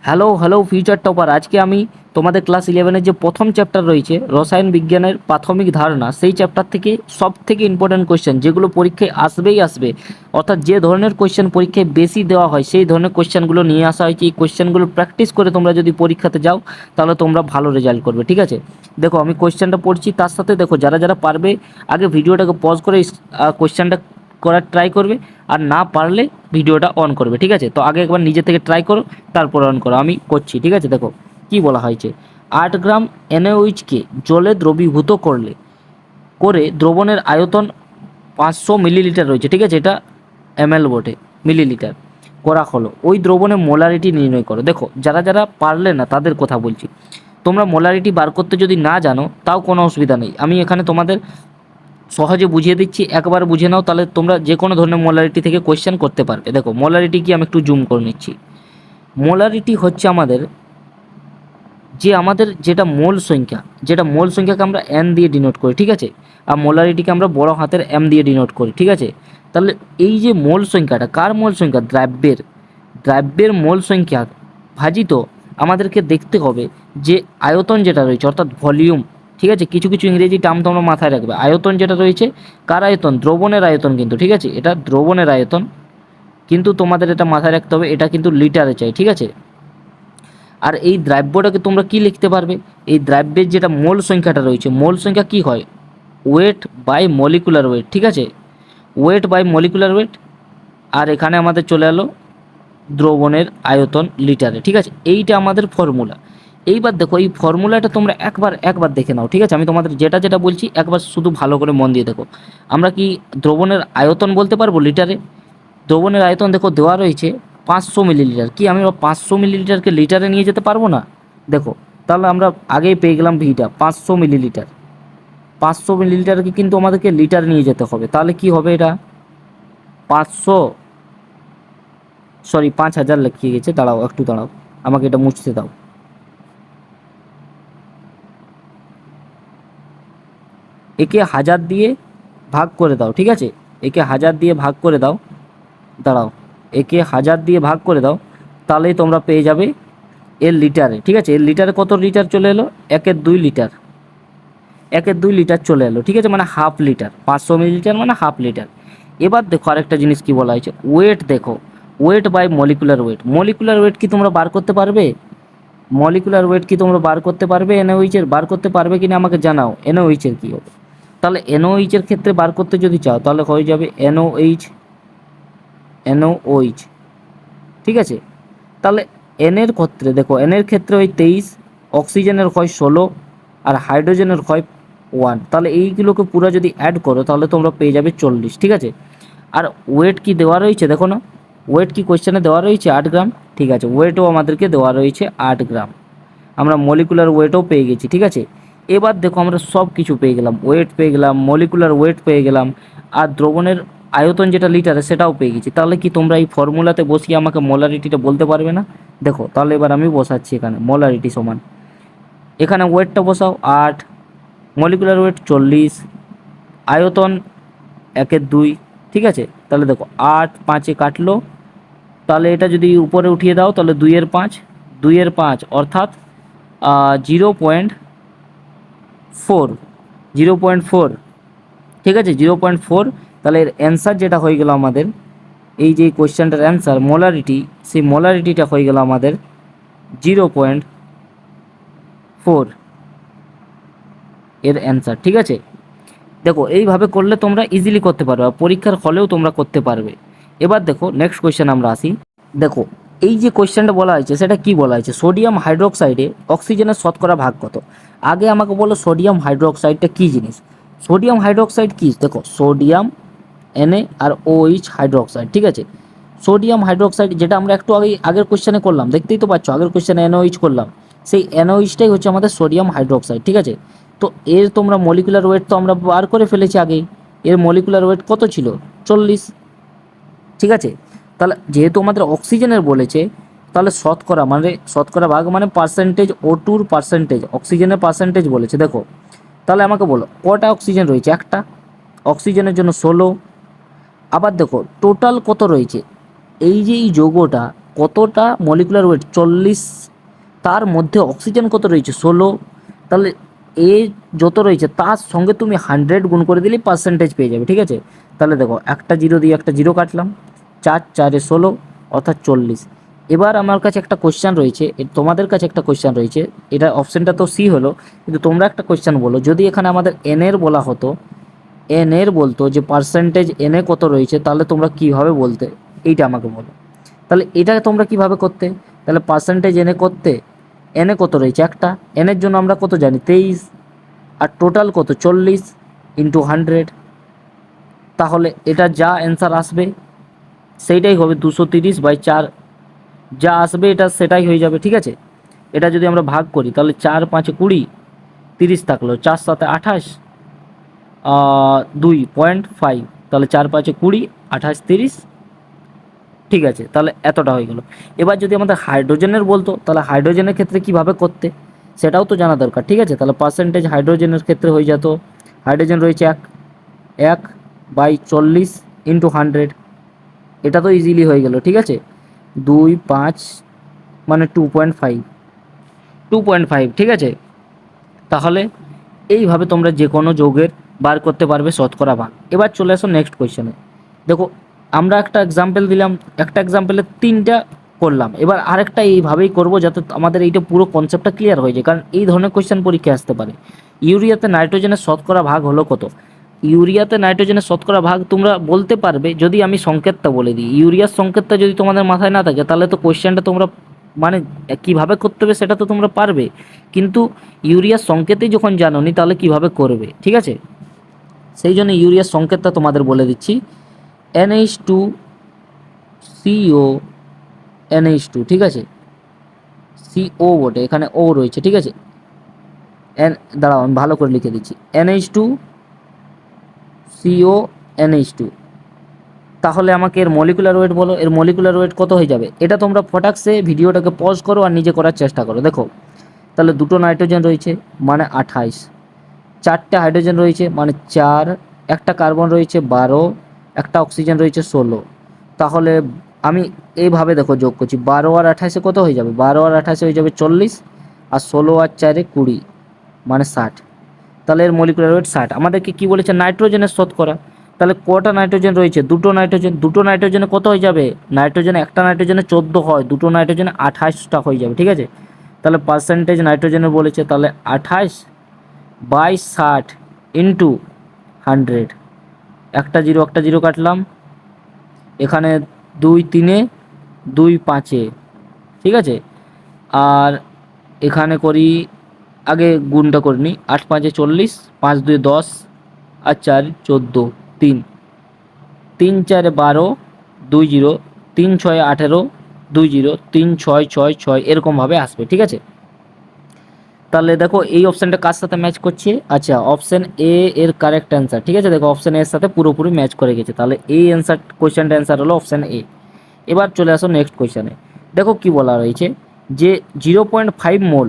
Hello hello future topper, আজকে আমি তোমাদের ক্লাস 11-এর যে প্রথম চ্যাপ্টার রয়েছে রসায়ন বিজ্ঞানের প্রাথমিক ধারণা, সেই চ্যাপ্টার থেকে সব থেকে ইম্পর্ট্যান্ট কোয়েশ্চেন যেগুলো পরীক্ষায় আসবেই আসবে, অর্থাৎ যে ধরনের কোয়েশ্চেন পরীক্ষায় বেশি দেওয়া হয় সেই ধরনের কোয়েশ্চেনগুলো নিয়ে আসা হয়েছে। এই কোয়েশ্চেনগুলো প্র্যাকটিস করে তোমরা যদি পরীক্ষাতে যাও তাহলে তোমরা ভালো রেজাল্ট করবে। ঠিক আছে, দেখো আমি কোয়েশ্চেনটা পড়ছি, তার সাথে দেখো যারা যারা পারবে আগে ভিডিওটাকে পজ করে কোয়েশ্চেনটা করার ট্রাই করবে, আর না পারলে ভিডিওটা অন করবে। ঠিক আছে, তো আগে একবার নিজে থেকে ট্রাই করো, তারপর অন করো। আমি করছি। ঠিক আছে, দেখো কি বলা হয়েছে। 8 গ্রাম NaOH-কে জলে দ্রবীভূত করে দ্রবণের আয়তন 500 মিলিলিটার রয়েছে। ঠিক আছে, এটা ml বটে, মিলিলিটার করা হলো। ওই দ্রবণের মোলারিটি নির্ণয় করো। দেখো যারা যারা পারলে না তাদের কথা বলছি, তোমরা মোলারিটি বার করতে যদি না জানো তাও কোনো অসুবিধা নেই, আমি এখানে তোমাদের সহজে বুঝিয়ে দিচ্ছি, একবার বুঝে নাও, তাহলে তোমরা যে কোনো ধরনের মোলারিটি থেকে কোয়েশ্চেন করতে পারবে। দেখো মোলারিটি কি, আমি একটু জুম করে নিচ্ছি। মোলারিটি হচ্ছে আমাদের যেটা মোল সংখ্যাকে আমরা এন দিয়ে ডিনোট করি। ঠিক আছে, আর মোলারিটিকে আমরা বড় হাতের এম দিয়ে ডিনোট করি। ঠিক আছে, তাহলে এই যে মোল সংখ্যাটা, কার মোল সংখ্যা? দ্রাব্যের মোল সংখ্যা ভাজিত আমাদেরকে দেখতে হবে যে আয়তন যেটা রয়েছে, অর্থাৎ ভলিউম। ঠিক আছে, কিছু কিছু ইংরেজি টার্ম তোমরা মাথায় রাখবে। আয়তন যেটা রয়েছে, কার আয়তন? দ্রবণের আয়তন কিন্তু। ঠিক আছে, এটা দ্রবণের আয়তন, কিন্তু তোমাদের এটা মাথায় রাখতে হবে, এটা কিন্তু লিটারে চাই। ঠিক আছে, আর এই দ্রাব্যটাকে তোমরা কি লিখতে পারবে? এই দ্রাব্যের যেটা মোল সংখ্যাটা রয়েছে, মোল সংখ্যা কি হয়? Weight by molecular weight. ঠিক আছে, ওয়েট বাই মলিকুলার ওয়েট, আর এখানে আমাদের চলে এলো দ্রবণের আয়তন লিটারে। ঠিক আছে, এইটা আমাদের ফর্মুলা। এইবার দেখো এই ফর্মুলাটা তোমরা একবার দেখে নাও। ঠিক আছে, আমি তোমাদের যেটা যেটা বলছি একবার শুধু ভালো করে মন দিয়ে দেখো। আমরা কি দ্রবণের আয়তন বলতে পারবো লিটারে? দ্রবণের আয়তন দেখো দেওয়া রয়েছে 500 মিলিলিটার। কি আমি 500 মিলিলিটারকে লিটারে নিয়ে যেতে পারবো না? দেখো, তাহলে আমরা আগেই পেয়ে গেলাম ভিটা 500 মিলিলিটার। 500 মিলিলিটারকে কিন্তু আমাদেরকে লিটার নিয়ে যেতে হবে, তাহলে কি হবে? এটা 5000 লিখিয়ে গেছে, দাঁড়াও একটু দাঁড়াও, আমাকে এটা মুছতে দাও। একে 1000 দিয়ে ভাগ করে দাও। ঠিক আছে, একে 1000 দিয়ে ভাগ করে দাও, দাঁড়াও, একে 1000 দিয়ে ভাগ করে দাও, তাহলেই তোমরা পেয়ে যাবে এর লিটারে। ঠিক আছে, এর লিটারে কত লিটার চলে এলো? 1/2 লিটার, 1/2 লিটার চলে এলো। ঠিক আছে, মানে হাফ লিটার। 500 মিলিলিটার মানে হাফ লিটার। এবার দেখো আরেকটা জিনিস কি বলা হয়েছে, ওয়েট। দেখো weight by molecular weight. Molecular weight কি তোমরা বার করতে পারবে? মলিকুলার ওয়েট কি তোমরা বার করতে পারবে? এনওএইচের বার করতে পারবে কিনা আমাকে জানাও। এনওএইচের কি হবে? তাহলে এনওএইচের ক্ষেত্রে বার করতে যদি চাও তাহলে হয়ে যাবে এনওএইচ। ঠিক আছে, তাহলে এনের ক্ষেত্রে দেখো, এনের ক্ষেত্রে হয় 23, অক্সিজেনের হয় 16, আর হাইড্রোজেনের হয় 1। তাহলে এইগুলোকে পুরো যদি অ্যাড করো তাহলে তোমরা পেয়ে যাবে 40। ঠিক আছে, আর ওয়েট কি দেওয়া রয়েছে? দেখো না, ওয়েট কি কোয়েশ্চেনে দেওয়া রয়েছে? 8 গ্রাম। ঠিক আছে, ওয়েটও আমাদেরকে দেওয়া রয়েছে 8 গ্রাম। আমরা মলিকুলার ওয়েটও পেয়ে গেছি। ঠিক আছে, এবার দেখো আমরা সব কিছু পেয়ে গেলাম, ওয়েট পেয়ে গেলাম, মলিকুলার ওয়েট পেয়ে গেলাম, আর দ্রবণের আয়তন যেটা লিটারে সেটাও পেয়ে গেছি। তাহলে কি তোমরা এই ফর্মুলাতে বসিয়ে আমাকে মোলারিটিটা বলতে পারবে না? দেখো তাহলে এবার আমি বসাচ্ছি, এখানে মোলারিটি সমান, এখানে ওয়েটটা বসাও 8, মলিকুলার ওয়েট 40, আয়তন 1/2। ঠিক আছে, তাহলে দেখো 8 5-এ কাটলো, তাহলে এটা যদি উপরে উঠিয়ে দাও তাহলে 2/5, 2/5 অর্থাৎ 0.4, 0.4। ঠিক আছে, 0.4। তাহলে এর অ্যান্সার যেটা হয়ে গেল আমাদের, এই যে কোয়েশ্চেনটার অ্যান্সার মোলারিটি, সেই মোলারিটিটা হয়ে গেল আমাদের 0.4 এর অ্যান্সার। ঠিক আছে, দেখো এইভাবে করলে তোমরা ইজিলি করতে পারবে, আর পরীক্ষার হলেও তোমরা করতে পারবে। এবার দেখো নেক্সট কোয়েশ্চেন আমরা আসি। দেখো এই যে কোয়েশ্চেনটা বলা হয়েছে সেটা কি বলা হয়েছে, সোডিয়াম হাইড্রোক্সাইডে অক্সিজেনের শতকরা ভাগ কত? আগে আমাকে বলো সোডিয়াম হাইড্রোক্সাইডটা কী জিনিস। সোডিয়াম হাইড্রোক্সাইড কি? দেখো সোডিয়াম আর OH হাইড্রোক্সাইড। ঠিক আছে, সোডিয়াম হাইড্রোক্সাইড যেটা আমরা একটু আগের কোয়েশ্চেনে করলাম, দেখতেই তো পাচ্ছ, আগের কোয়েশ্চেনে NaOH করলাম, সেই NaOHটাই হচ্ছে আমাদের সোডিয়াম হাইড্রোক্সাইড। ঠিক আছে, তো এর তোমরা মলিকুলার ওয়েট তো আমরা বার করে ফেলেছি আগেই, এর মলিকুলার ওয়েট কত ছিল? 40। ঠিক আছে, তাহলে যেহেতু আমাদের অক্সিজেনের বলেছে, তাহলে শতকরা ভাগ মানে পার্সেন্টেজ, O2-র পার্সেন্টেজ, অক্সিজেনের পার্সেন্টেজ বলেছে। দেখো তাহলে আমাকে বলো কটা অক্সিজেন রয়েছে? একটা, অক্সিজেনের জন্য 16। আবার দেখো টোটাল কত রয়েছে, এই যে এই যৌগটা কতটা মলিকুলার ওয়েট 40, তার মধ্যে অক্সিজেন কত রয়েছে 16, তাহলে এ যত রয়েছে তার সঙ্গে তুমি 100 গুণ করে দিলেই পার্সেন্টেজ পেয়ে যাবে, ঠিক আছে। তাহলে দেখো একটা জিরো দিয়ে একটা জিরো কাটলাম, 4 4 16 অর্থাৎ 40। এবার আমার কাছে একটা কোশ্চেন রয়েছে, তোমাদের কাছে একটা কোশ্চেন রয়েছে, এটা অপশানটা তো সি হলো, কিন্তু তোমরা একটা কোশ্চেন বলো, যদি এখানে আমাদের এন এর বলা হতো, এন এর বলতো যে পার্সেন্টেজ এন এ কত রয়েছে, তাহলে তোমরা কীভাবে বলতে, এইটা আমাকে বলো। তাহলে এটা তোমরা কিভাবে করতে, তাহলে পার্সেন্টেজ এনে করতে, এনে কত রয়েছে একটা, এনের জন্য আমরা কত জানি 23, আর টোটাল কত 40 ইন্টু 100, তাহলে এটা যা অ্যান্সার আসবে সেইটাই হবে 230/4, যা আসবে এটা সেটাই হয়ে যাবে, ঠিক আছে। এটা যদি আমরা ভাগ করি তাহলে 4 5 20, 30 থাকলো, 4 7 28, 2.5, তাহলে 4 5 20, 28 30, ঠিক আছে। তাহলে এতটা হয়ে গেল। এবার যদি আমাদের হাইড্রোজেনের বলতো, তাহলে হাইড্রোজেনের ক্ষেত্রে কিভাবে করতে সেটাও তো জানা দরকার, ঠিক আছে। তাহলে পার্সেন্টেজ হাইড্রোজেনের ক্ষেত্রে হয়ে যেত, হাইড্রোজেন রয়েছে 1/40 ইন্টু 100, এটা তো ইজিলি হয়ে গেল, ঠিক আছে। 2 5 মানে 2.5, 2.5, ঠিক আছে। তাহলে এইভাবে তোমরা যে কোনো যৌগের বার করতে পারবে শতকরা ভাগ। এবার চলে আসো নেক্সট কোয়েশ্চেনে। দেখো আমরা একটা এক্সাম্পল দিলাম, একটা এক্সাম্পলে 3টা করলাম, এবার আরেকটা এইভাবেই করব যাতে আমাদের এইটা পুরো কনসেপ্টটা ক্লিয়ার হয়ে যায়, কারণ এই ধরনের কোয়েশ্চেন পরীক্ষায় আসতে পারে। ইউরিয়াতে নাইট্রোজেনের শতকরা ভাগ হলো কত, ইউরিয়াতে নাইট্রোজেনের শতকরা ভাগ তোমরা বলতে পারবে যদি আমি সংকেতটা বলে দিই। ইউরিয়ার সংকেতটা যদি তোমাদের মাথায় না থাকে তাহলে তো কোয়েশ্চেনটা তোমরা মানে কিভাবে করতে হবে সেটা তো তোমরা পারবে, কিন্তু ইউরিয়ার সংকেতেই যখন জানোনি তাহলে কিভাবে করবে, ঠিক আছে। সেই জন্য ইউরিয়ার সংকেতটা তোমাদের বলে দিচ্ছি, NH2CO NH2, ঠিক আছে, CO বটে, এখানে ও রয়েছে, ঠিক আছে। দাঁড়াও আমি ভালো করে লিখে দিচ্ছি, NH2CO NH2। তাহলে আমাকে এর মলিকুলার ওয়েট বলো, এর মলিকুলার ওয়েট কত হয়ে যাবে, এটা তোমরা ফটাকসে ভিডিওটাকে পজ করো আর নিজে করার চেষ্টা করো। দেখো তাহলে দুটো নাইট্রোজেন রয়েছে মানে 28, 4টে হাইড্রোজেন রয়েছে মানে 4, একটা কার্বন রয়েছে 12, একটা অক্সিজেন রয়েছে 16। তাহলে আমি এইভাবে দেখো যোগ করছি, 12 আর 28-এ কত হয়ে যাবে, 12 আর 28-এ হয়ে যাবে 40, আর 16 আর 4-এ 20 মানে 60। তাহলে এর মলিকুলার ওয়েট 60। আমাদেরকে কি বলেছে, নাইট্রোজেনের শতকরা, তাহলে কটা নাইট্রোজেন রয়েছে, দুটো নাইট্রোজেন, দুটো নাইট্রোজেনে কত হয়ে যাবে, নাইট্রোজেনে একটা নাইট্রোজেনে 14 হয়, দুটো নাইট্রোজেনে 28টা হয়ে যাবে, ঠিক আছে। তাহলে পার্সেন্টেজ নাইট্রোজেনের বলেছে, তাহলে 28/60 ইন্টু 100, একটা জিরো কাটলাম, এখানে 2 3-এ 2 5-এ, ঠিক আছে। আর এখানে করি, আগে গুণটা করে নিই, 8 5-এ 40, 5 2-এ 10, আর 4 14, 3 3 4-এ 12, 2 0, 3 6-এ 18, 2 0, 3 6 6 6, এরকমভাবে আসবে, ঠিক আছে। তাহলে দেখো এই অপশানটা কার সাথে ম্যাচ করছে, আচ্ছা অপশান এ এর কারেক্ট অ্যান্সার, ঠিক আছে। দেখো অপশান এর সাথে পুরোপুরি ম্যাচ করে গেছে, তাহলে এই অ্যান্সার, কোয়েশ্চেনটা অ্যান্সার হলো অপশান এ। এবার চলে আসো নেক্সট কোয়েশ্চেনে। দেখো কি বলা রয়েছে যে 0.5 মোল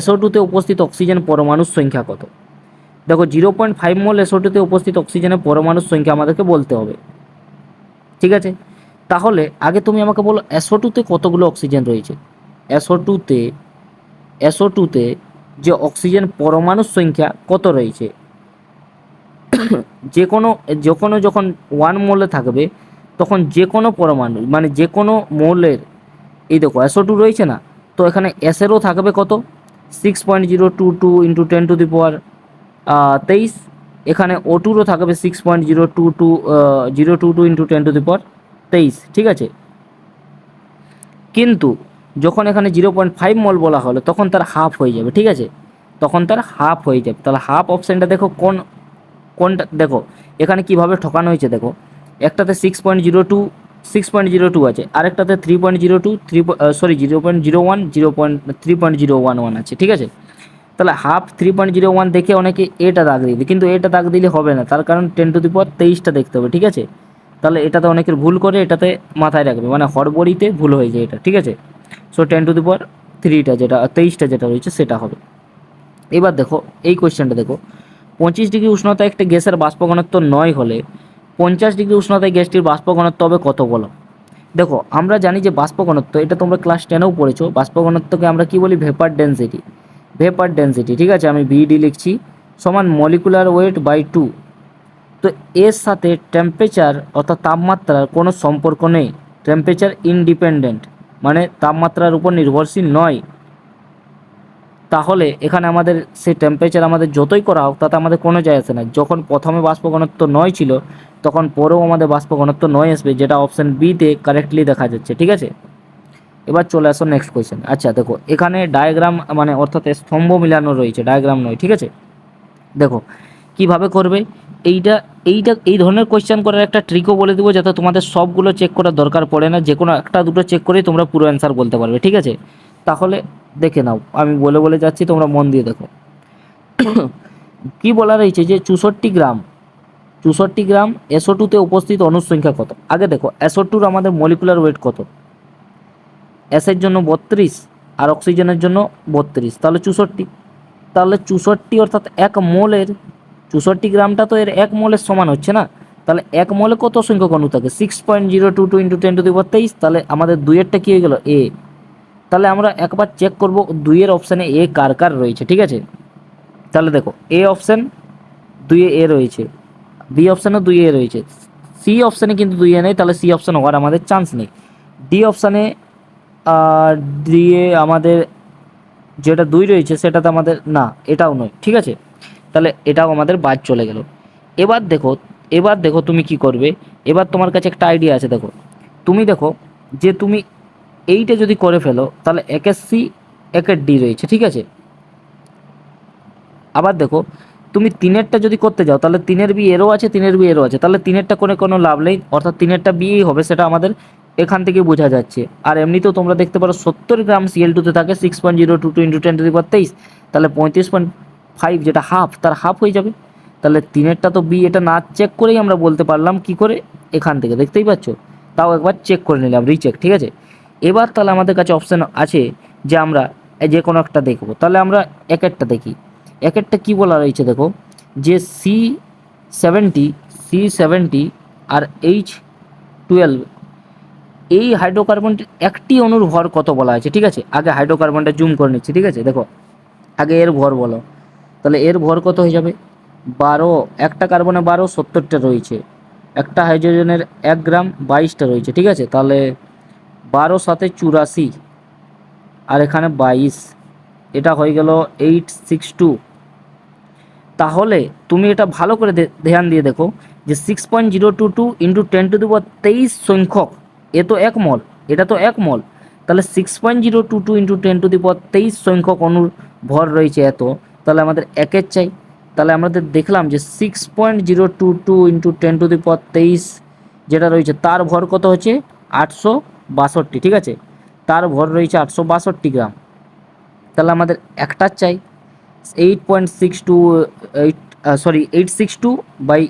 SO2-তে উপস্থিত অক্সিজেন পরমাণুর সংখ্যা কত। দেখো 0.5 মোল SO2-তে উপস্থিত অক্সিজেনের পরমাণুর সংখ্যা আমাদেরকে বলতে হবে, ঠিক আছে। তাহলে আগে তুমি আমাকে বলো SO2-তে কতগুলো অক্সিজেন রয়েছে, SO2-তে SO2-তে যে অক্সিজেন পরমাণুর সংখ্যা কত রয়েছে। যে কোনো যখন 1 মোলে থাকবে তখন যে কোনো পরমাণু মানে যে কোনো মোলের, এই দেখো SO2 রয়েছে না, তো এখানে এসেরও থাকবে কত 6.022 ইন্টু 10⁻23, এখানে O2রও থাকবে 6.022 ইন্টু 10⁻23, ঠিক আছে। কিন্তু যখন এখানে 0.5 মোল বলা হলো তখন তার হাফ হয়ে যাবে, ঠিক আছে, তখন তার হাফ হয়ে যাবে। তাহলে হাফ অপশানটা দেখো কোনটা, দেখো এখানে কিভাবে ঠকানো হয়েছে, দেখো একটাতে 6.02 আছে, আরেকটাতে 3.02 3.01 আছে, ঠিক আছে। তাহলে হাফ 3.01 দেখে অনেকে এটা দাগ দিবে, কিন্তু এটা দাগ দিলে হবে না, তার কারণ 10⁻23টা দেখতে হবে, ঠিক আছে। তাহলে এটাতে অনেকের ভুল করে, এটাতে মাথায় রাখবে, মানে হরবরিতে ভুল হয়ে যায় এটা, ঠিক আছে। সো 10⁻3টা যেটা 23টা যেটা রয়েছে সেটা হবে। এবার দেখো এই কোয়েশ্চেনটা দেখো, 25 ডিগ্রি উষ্ণতায় একটি গ্যাসের বাষ্প ঘনত্ব 9 হলে 50 ডিগ্রি উষ্ণতায় গ্যাসটির বাষ্প ঘনত্ব হবে কত বলো। দেখো আমরা জানি যে বাষ্প ঘনত্ব, এটা তোমরা ক্লাস 10-এও পড়েছো, বাষ্প ঘনত্বকে আমরা কি বলি? Vapour density. ভেপার ডেনসিটি, ঠিক আছে, আমি বিডি লিখছি, সমান মলিকুলার ওয়েট বাই 2। তো এর সাথে টেম্পারেচার অর্থাৎ তাপমাত্রার কোনো সম্পর্ক নেই, টেম্পারেচার ইনডিপেন্ডেন্ট, মানে তাপমাত্রার উপর নির্ভরশীল নয়। তাহলে এখানে আমাদের সেই টেম্পারেচার আমাদের যতই করা হোক তাতে আমাদের কোনো যায় আসে না। যখন প্রথমে বাষ্প ঘনত্ব 9 ছিল তখন পরেও আমাদের বাষ্প ঘনত্ব 9 আসবে, যেটা অপশান বিতে কারেক্টলি দেখা যাচ্ছে, ঠিক আছে। এবার চলে আসো নেক্সট কোয়েশ্চেন। আচ্ছা দেখো এখানে ডায়াগ্রাম মানে অর্থাৎ স্তম্ভ মিলানো রয়েছে, ডায়াগ্রাম নয়, ঠিক আছে। দেখো কিভাবে করবে এইটা, এই ধরনের কোয়েশ্চেন করার একটা ট্রিকও বলে দেবো, যাতে তোমাদের সবগুলো চেক করার দরকার পড়ে না, যে কোনো একটা দুটো চেক করেই তোমরা পুরো অ্যান্সার বলতে পারবে, ঠিক আছে। তাহলে দেখে নাও, আমি বলে বলে যাচ্ছি, তোমরা মন দিয়ে দেখো। কি বলা রয়েছে যে 64 গ্রাম SO2-তে উপস্থিত অণুর সংখ্যা কত? আগে দেখো SO2-র আমাদের মলিকুলার ওয়েট কত? এসের জন্য 32 আর অক্সিজেনের জন্য 32, তাহলে 64। তাহলে 64 অর্থাৎ 1 মোলের, 64 গ্রামটা তো এর 1 মোলের সমান হচ্ছে না। তাহলে 1 মোলে কত সংখ্যক অণু থাকে? 6.022 ইন্টু 10⁻23। তাহলে আমাদের দুইয়েরটা কী হয়ে গেল? এ। তাহলে আমরা একবার চেক করব দুইয়ের অপশানে এ কার কার রয়েছে, ঠিক আছে। তাহলে দেখো এ অপশান 2-এ এ রয়েছে, বি অপশানও 2-এ এ রয়েছে, সি অপশানে কিন্তু 2-এ নেই, তাহলে সি অপশান হওয়ার আমাদের চান্স নেই। ডি অপশানে দিয়ে আমাদের যেটা 2 রয়েছে সেটাতে আমাদের না, এটাও নয়, ঠিক আছে। তাহলে এটাও আমাদের বাদ চলে গেল। এবার দেখো তুমি কি করবে। এবার তোমার কাছে একটা আইডিয়া আছে, দেখো তুমি দেখো যে তুমি এইটা যদি করে ফেলো তাহলে একের সি একের ডি রয়েছে, ঠিক আছে। আবার দেখো তুমি 3-এরটা যদি করতে যাও তাহলে 3-এর বি এরও আছে, 3-এর বি এরও আছে, তাহলে 3-এরটা করে কোনো লাভ নেই, অর্থাৎ 3-এরটা বিই হবে, সেটা আমাদের এখান থেকে বোঝা যাচ্ছে। আর এমনিতেও তোমরা দেখতে পারো 70 গ্রাম Cl2-তে থাকে 6.022 ইন্টু 10⁻23, তাহলে 35.5 যেটা হাফ, তার হাফ হয়ে যাবে। তাহলে 3-এরটা তো বি, এটা না চেক করেই আমরা বলতে পারলাম কি করে? এখান থেকে দেখতেই পাচ্ছ, তাও একবার চেক করে নিলাম, রিচেক, ঠিক আছে। এবার তাহলে আমাদের কাছে অপশান আছে যে আমরা যে কোনো একটা দেখবো, তাহলে আমরা একেরটা দেখি। একেরটা কী বলা রয়েছে দেখো, যে C70 আর H12, এই হাইড্রোকার্বনটির একটি অণুর ভর কত বলা আছে, ঠিক আছে। আগে হাইড্রোকার্বনটা জুম করে নিচ্ছি, ঠিক আছে। দেখো আগে এর ভর বলো, তাহলে এর ভর কত হয়ে যাবে? 12, একটা কার্বনে 12, 70টা রয়েছে, একটা হাইড্রোজেনের 1 গ্রাম 22টা রয়েছে, ঠিক আছে। তাহলে 12 সাথে 84 আর এখানে 22, এটা হয়ে গেল 862। তাহলে তুমি এটা ভালো করে ধ্যান দিয়ে দেখো যে 6.022 ইন্টু 10⁻23 সংখ্যক, এ তো 1 মল, এটা তো 1 মল, তাহলে 6.022 ইন্টু 10⁻23 সংখ্যক অণুর ভর রয়েছে এত, তাহলে আমাদের একের চাই। তাহলে আমাদের দেখলাম যে 6.022 ইন্টু 10⁻23 যেটা রয়েছে তার ভর কত হচ্ছে? 862, ঠিক আছে। তার ভর রয়েছে 862 গ্রাম, তাহলে আমাদের একটার চাই 8.62 বাই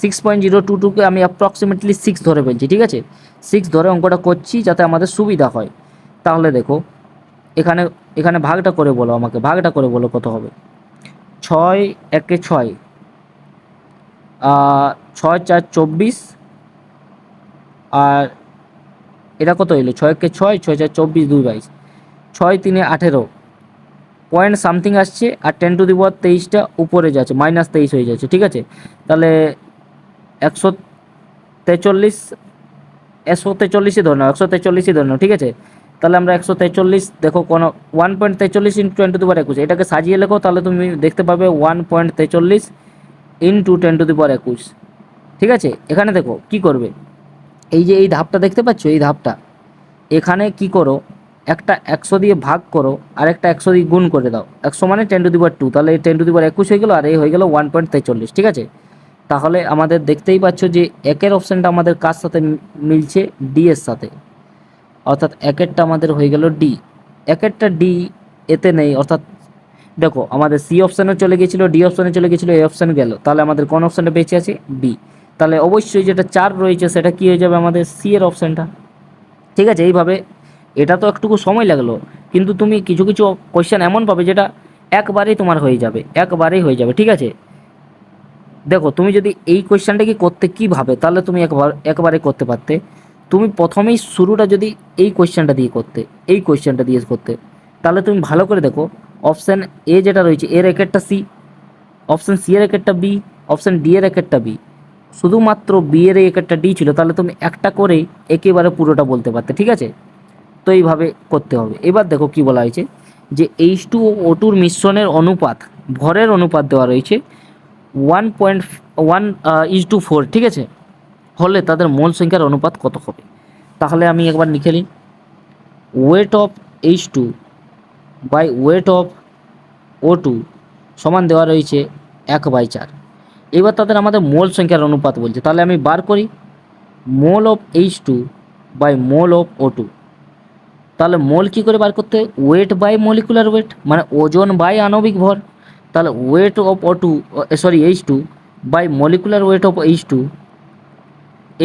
6.022কে আমি অ্যাপ্রক্সিমেটলি 6 ধরে ফেলছি, ঠিক আছে। 6 ধরে অঙ্কটা করছি যাতে আমাদের সুবিধা হয়। তাহলে দেখো এখানে এখানে ভাগটা করে বলো, আমাকে ভাগটা করে বলো কত হবে। 6 একে 6, 6 4 24, আর এটা কত এলো? 6 একে 6, 6 4 24, 2 22, 6 3 18 পয়েন্ট সামথিং আসছে, আর 10⁻23টা উপরে যাচ্ছে, -23 হয়ে যাচ্ছে, ঠিক আছে। তাহলে 143, 143ই ধরে নাও, 143ই ধরে নাও, ঠিক আছে। তাহলে আমরা 143 দেখো কোনো 1.43 ইন্টু 10⁻21, এটাকে সাজিয়ে লেখো, তাহলে তুমি দেখতে পাবে 1.43 ইন্টু 10⁻21, ঠিক আছে। এখানে দেখো কি করবে, এই যে এই ধাপটা দেখতে পাচ্ছ, এই ধাপটা এখানে কি করো, একটা 100 দিয়ে ভাগ করো আর একটা 100 দিয়ে গুণ করে দাও, 100 মানে 10⁻2, তাহলে এই 10⁻21 হয়ে গেলো, আর এই হয়ে গেলো 1.43, ঠিক আছে। তাহলে আমাদের দেখতেই পাচ্ছ যে একের অপশানটা আমাদের কার সাথে মিলছে? ডি এর সাথে, অর্থাৎ একেরটা আমাদের হয়ে গেল ডি। একেরটা ডি এতে নেই, অর্থাৎ দেখো আমাদের সি অপশানে চলে গেছিলো, ডি অপশানে চলে গেছিলো, এ অপশান গেল, তাহলে আমাদের কোন অপশানটা বেঁচে আছে? বি। তাহলে অবশ্যই যেটা 4 রয়েছে সেটা কি হয়ে যাবে? আমাদের সি এর অপশানটা, ঠিক আছে। এইভাবে এটা তো একটুকু সময় লাগলো, কিন্তু তুমি কিছু কিছু কোয়েশ্চেন এমন পাবে যেটা একবারেই তোমার হয়ে যাবে, একবারেই হয়ে যাবে, ঠিক আছে। দেখো তুমি যদি এই কোয়েশ্চেনটা কি করতে কীভাবে, তাহলে তুমি একবারে করতে পারতে। তুমি প্রথমেই শুরুটা যদি এই কোয়েশ্চেনটা দিয়ে করতে, এই কোয়েশ্চেনটা দিয়ে করতে, তাহলে তুমি ভালো করে দেখো, অপশান এ যেটা রয়েছে এর একেরটা সি, অপশান সি এর একেরটা বি, অপশান ডি এর একেরটা বি, শুধুমাত্র বি এর একেরটা ডি ছিল, তাহলে তুমি একটা করেই একেবারে পুরোটা বলতে পারতে, ঠিক আছে। তো এইভাবে করতে হবে। এবার দেখো কি বলা হয়েছে, যে H2 ও O2 মিশ্রণের অনুপাত, ভরের অনুপাত দেওয়া রয়েছে 1.1:4, ঠিক আছে, হলে তাদের মোল সংখ্যার অনুপাত কত হবে। তাহলে আমি একবার লিখে নিই, weight of H2 by weight of O2 সমান দেওয়া রয়েছে 1/4। এবার তাদের আমাদের মোল সংখ্যার অনুপাত বলছে, তাহলে আমি বার করি mole of H2 by mole of O2। তাহলে মোল কী করে বার করতে হয়, ওয়েট বাই মলিকুলার ওয়েট, মানে ওজন বাই আণবিক ভর। তাহলে weight of O2, H2 by molecular weight of H2,